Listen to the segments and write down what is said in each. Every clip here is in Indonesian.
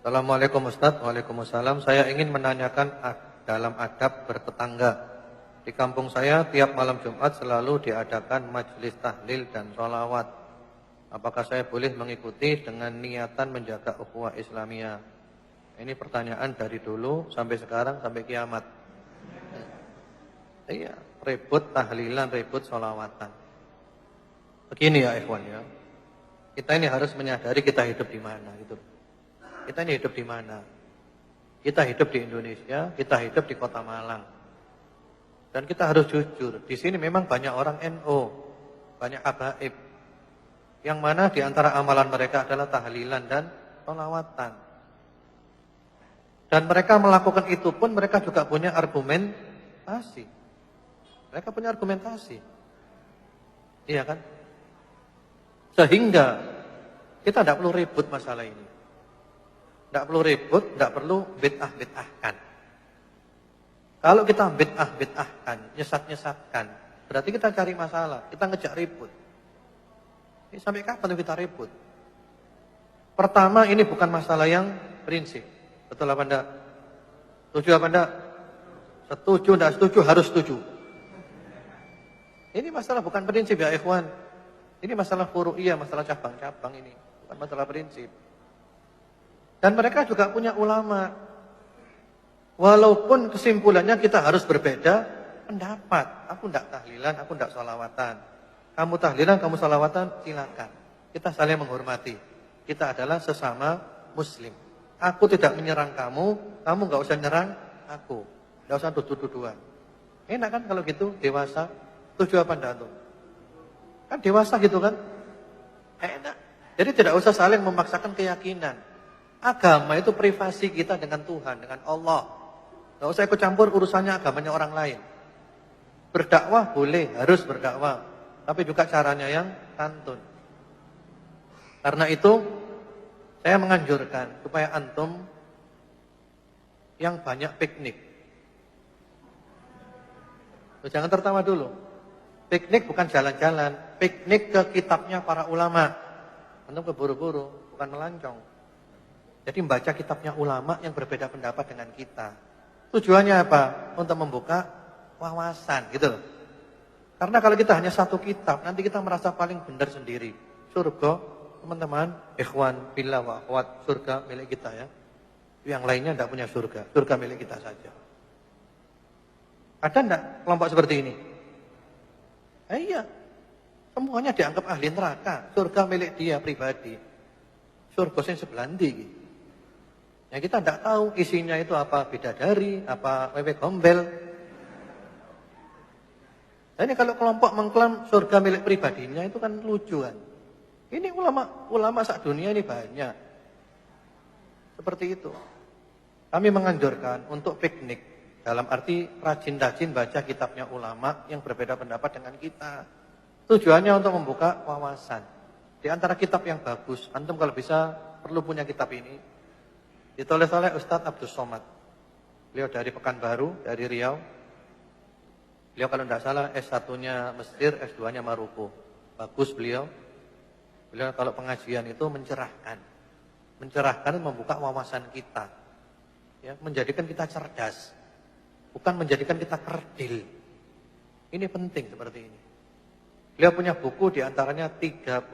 Assalamualaikum Ustaz. Waalaikumsalam. Saya ingin menanyakan dalam adab bertetangga. Di kampung saya tiap malam Jumat selalu diadakan majelis tahlil dan sholawat. Apakah saya boleh mengikuti dengan niatan menjaga ukhuwah Islamiyah? Ini pertanyaan dari dulu sampai sekarang sampai kiamat. Iya, ribut tahlilan, ribut sholawatan. Begini ya ikhwan ya. Kita ini harus menyadari kita hidup di mana gitu. Kita ini hidup di mana? Kita hidup di Indonesia, kita hidup di Kota Malang. Dan kita harus jujur, di sini memang banyak orang NU, banyak habaib. Yang mana di antara amalan mereka adalah tahlilan dan sholawatan. Dan mereka melakukan itu pun mereka juga punya argumentasi. Mereka punya argumentasi. Iya kan? Sehingga kita tidak perlu ribut masalah ini. Tidak perlu ribut, tidak perlu bid'ah-bid'ahkan. Kalau kita bid'ah-bid'ahkan, nyesat-nyesatkan, berarti kita cari masalah, kita ngejak ribut. Ini sampai kapan kita ribut? Pertama, ini bukan masalah yang prinsip. Betul apa enggak? Setuju apa enggak? Setuju, enggak setuju, harus setuju. Ini masalah bukan prinsip ya ikhwan. Ini masalah furu'iyah, masalah cabang-cabang ini. Bukan masalah prinsip. Dan mereka juga punya ulama. Walaupun kesimpulannya kita harus berbeda pendapat. Aku tidak tahlilan, aku tidak sholawatan. Kamu tahlilan, kamu sholawatan, silakan. Kita saling menghormati. Kita adalah sesama muslim. Aku tidak menyerang kamu, kamu nggak usah nyerang aku. Nggak usah tuduh-tuduhan. Enak kan kalau gitu, dewasa. Setuju apa enggak tuh? Kan dewasa gitu kan? Enak. Jadi tidak usah saling memaksakan keyakinan. Agama itu privasi kita dengan Tuhan, dengan Allah. Tidak usah ikut campur urusannya agamanya orang lain. Berdakwah boleh, harus berdakwah. Tapi juga caranya yang santun. Karena itu, saya menganjurkan supaya antum yang banyak piknik. Jangan tertawa dulu. Piknik bukan jalan-jalan. Piknik ke kitabnya para ulama. Antum keburu-buru, bukan melancong. Jadi membaca kitabnya ulama yang berbeda pendapat dengan kita. Tujuannya apa? Untuk membuka wawasan gitu loh. Karena kalau kita hanya satu kitab, nanti kita merasa paling benar sendiri. Surga, teman-teman, ikhwan, billah wa akhwat, surga milik kita ya. Yang lainnya tidak punya surga. Surga milik kita saja. Ada enggak kelompok seperti ini? Iya. Semuanya dianggap ahli neraka. Surga milik dia pribadi. Surga yang sebelah ndi iki. Ya kita tidak tahu isinya itu apa bidadari, apa wewe gombel. Nah, ini kalau kelompok mengklaim surga milik pribadinya itu kan lucu kan. Ini ulama sak dunia ini banyak. Seperti itu. Kami menganjurkan untuk piknik. Dalam arti rajin-rajin baca kitabnya ulama yang berbeda pendapat dengan kita. Tujuannya untuk membuka wawasan. Di antara kitab yang bagus, antum kalau bisa perlu punya kitab ini. Ditulis oleh Ustadz Abdus Somad. Beliau dari Pekanbaru, dari Riau. Beliau kalau tidak salah S1-nya Mesir, S2-nya Maroko. Bagus beliau. Beliau kalau pengajian itu mencerahkan. Mencerahkan membuka wawasan kita. Ya, menjadikan kita cerdas. Bukan menjadikan kita kerdil. Ini penting seperti ini. Beliau punya buku diantaranya 37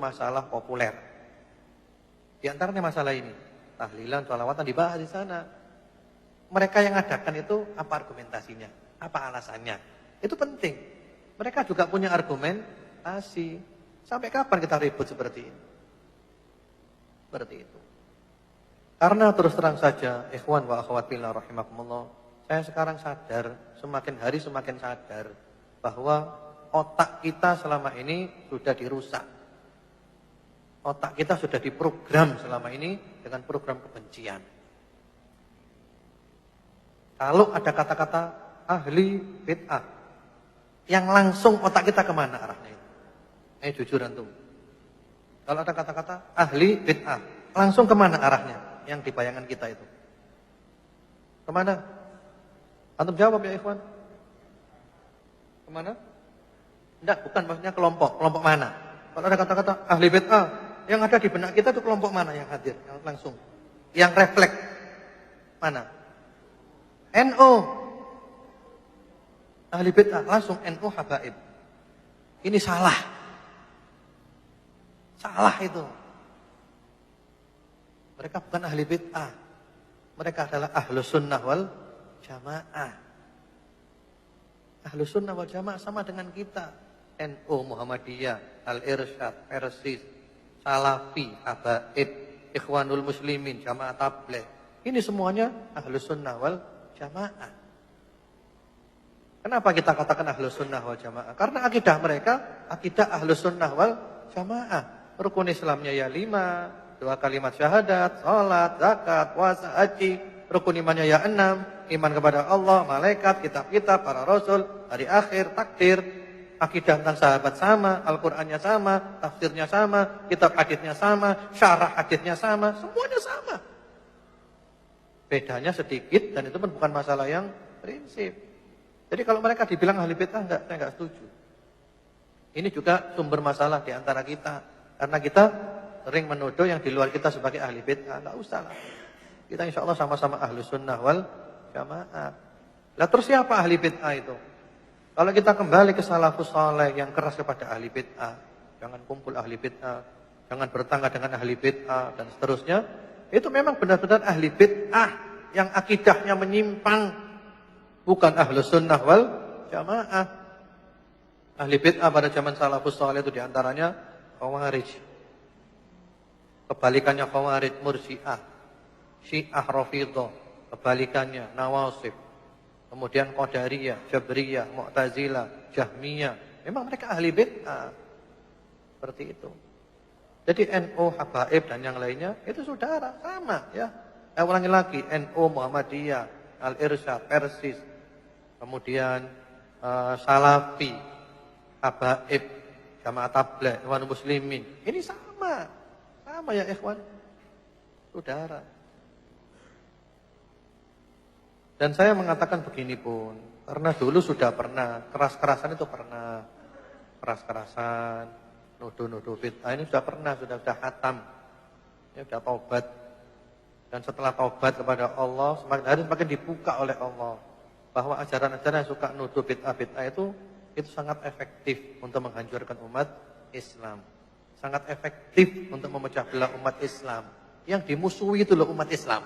masalah populer. Di antaranya masalah ini. Tahlilan, sholawatan dibahas di sana. Mereka yang adakan itu apa argumentasinya? Apa alasannya? Itu penting. Mereka juga punya argumentasi. Sampai kapan kita ribut seperti ini? Seperti itu. Karena terus terang saja, ikhwan wa akhwat fillah rahimakumullah, saya sekarang sadar, semakin hari semakin sadar bahwa otak kita selama ini sudah dirusak. Otak kita sudah diprogram selama ini dengan program kebencian. Kalau ada kata-kata ahli bid'ah, yang langsung otak kita kemana arahnya? Jujur antum. Kalau ada kata-kata ahli bid'ah, langsung kemana arahnya? Yang di bayangan kita itu. Kemana? Antum jawab ya ikhwan. Kemana? Enggak, bukan maksudnya kelompok. Kelompok mana? Kalau ada kata-kata ahli bid'ah, yang ada di benak kita itu kelompok mana yang hadir? Yang langsung. Yang refleks mana? NU. Ahli bid'ah langsung NU habaib. Ini salah. Salah itu. Mereka bukan ahli bid'ah. Mereka adalah ahlus sunnah wal jamaah. Ahlus sunnah wal jamaah sama dengan kita. NU, Muhammadiyah, Al-Irsyad, Persis, Salafi, Habaib, Ikhwanul Muslimin, Jamaah Tabligh. Ini semuanya ahlus sunnah wal jamaah. Kenapa kita katakan ahlus sunnah wal jamaah? Karena akidah mereka, akidah ahlus sunnah wal jamaah. Rukun Islamnya ya 5, 2 kalimat syahadat, salat, zakat, puasa, haji. Rukun imannya ya 6, iman kepada Allah, malaikat, kitab-kitab, para rasul, hari akhir, takdir. Akidah tentang sahabat sama, Al-Qur'annya sama, tafsirnya sama, kitab haditsnya sama, syarah haditsnya sama, semuanya sama. Bedanya sedikit dan itu pun bukan masalah yang prinsip. Jadi kalau mereka dibilang ahli bid'ah saya enggak setuju. Ini juga sumber masalah di antara kita karena kita sering menuduh yang di luar kita sebagai ahli bid'ah. Enggak usah lah. Kita insya Allah sama-sama ahli sunnah wal jamaah. Lah terus siapa ahli bid'ah itu? Kalau kita kembali ke salafus saleh yang keras kepada ahli bid'ah, jangan kumpul ahli bid'ah, jangan bertangga dengan ahli bid'ah dan seterusnya, itu memang benar-benar ahli bid'ah yang akidahnya menyimpang, bukan ahlus sunnah wal jamaah. Ahli bid'ah pada zaman salafus saleh itu diantaranya Khawarij. Kebalikannya Khawarij Murji'ah, Syiah Rafidhah, kebalikannya Nawasib. Kemudian Qadariyah, Jabriyah, Mu'tazilah, Jahmiyah. Memang mereka ahli bid'ah. Seperti itu. Jadi NU, Habaib dan yang lainnya itu saudara, sama ya. Saya ulangi lagi, NU, Muhammadiyah, Al-Irsyad, Persis. Kemudian Salafi, Habaib, Jamaah Tabligh, Ikhwanul Muslimin. Ini sama. Sama ya ikhwan. Saudara. Dan saya mengatakan begini pun, karena dulu sudah pernah, keras-kerasan itu pernah, keras-kerasan, nuduh-nuduh bid'ah ini sudah pernah, sudah hatam, ya sudah taubat. Dan setelah taubat kepada Allah, semakin hari semakin dibuka oleh Allah, bahwa ajaran-ajaran yang suka nuduh bid'ah-bid'ah itu sangat efektif untuk menghancurkan umat Islam. Sangat efektif untuk memecah belah umat Islam. Yang dimusuhi itu loh umat Islam.